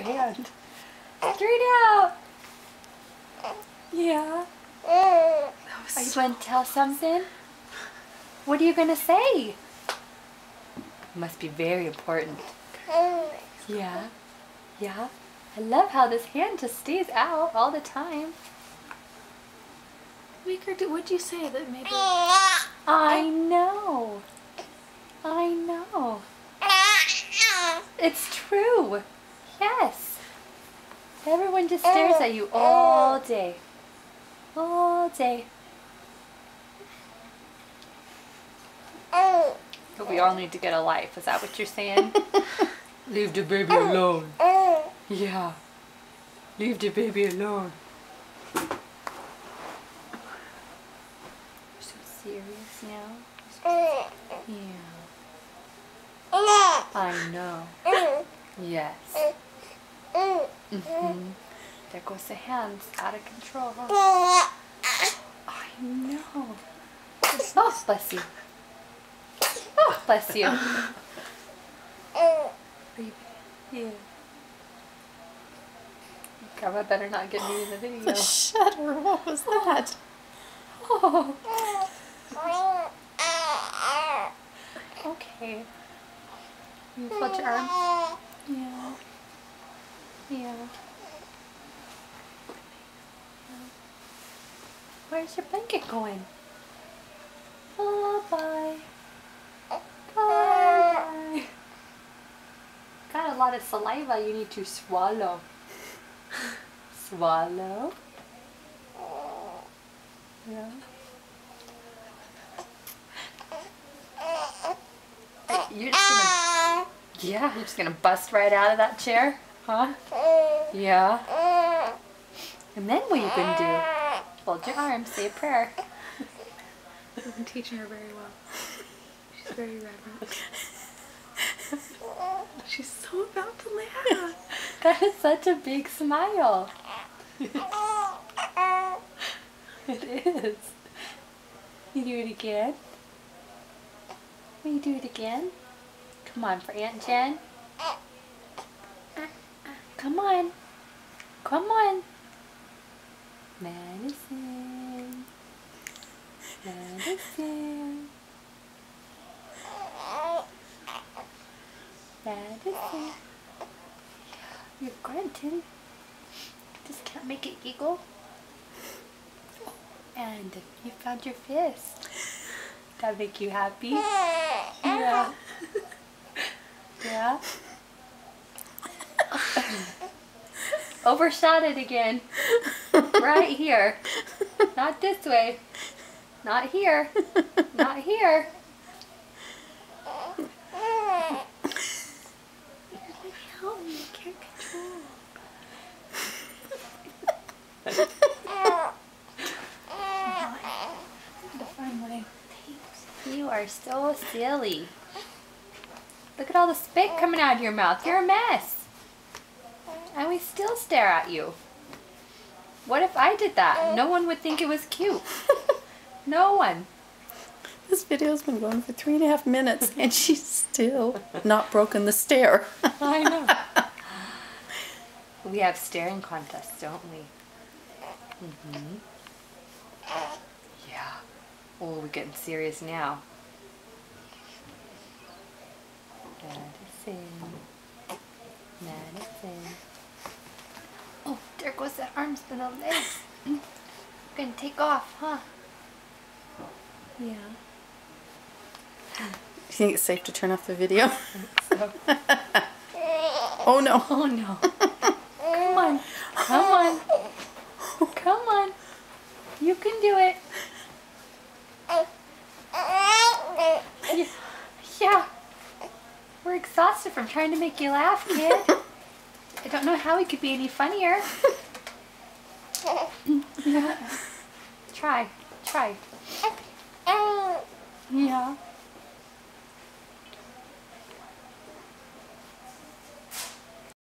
hand. Straight out. Yeah. Are you going to tell something? What are you going to say? Must be very important. Yeah. Yeah. I love how this hand just stays out all the time. Maker, what'd you say that maybe? I know. I know. It's true. Yes. Everyone just stares at you all day. All day. But we all need to get a life. Is that what you're saying? Leave the baby alone. Yeah. Leave the baby alone. You're so serious now. Yeah. I know. Yes. There goes the hands. Out of control. I know. Oh, bless you. Oh, bless you. Baby. Yeah. Grandma better not get me in the video. The shudder. What was that? Oh. Okay. You fold your arm? Yeah. Yeah. Where's your blanket going? Bye-bye. Bye-bye. Got a lot of saliva you need to swallow. Swallow. Yeah. You're just gonna... Yeah, you're just gonna bust right out of that chair? Huh? Yeah. And then what are you gonna do? Fold your arms, say a prayer. I'm teaching her very well. She's very reverent. She's so about to laugh. That is such a big smile. It is. You do it again? Will you do it again? Come on, for Aunt Jen. Come on. Come on. Medicine. Medicine. Medicine. You're grunting. Just can't make it giggle. And you found your fist. That make you happy? Yeah. Yeah. Overshot it again. Right here. Not this way. Not here. Not here. Help me, I can't control. You are so silly. Look at all the spit coming out of your mouth. You're a mess. And we still stare at you. What if I did that? No one would think it was cute. No one. This video's been going for 3.5 minutes and she's still not broken the stare. I know. We have staring contests, don't we? Yeah. Oh, we're getting serious now. Medicine. Medicine. Oh, there goes the arms and the legs. Gonna take off, huh? Yeah. Do you think it's safe to turn off the video? So. Oh no. Oh no. Come on. Come on. Come on. You can do it. Yeah. We're exhausted from trying to make you laugh, kid. I don't know how we could be any funnier. Yeah. Try. Try. Yeah.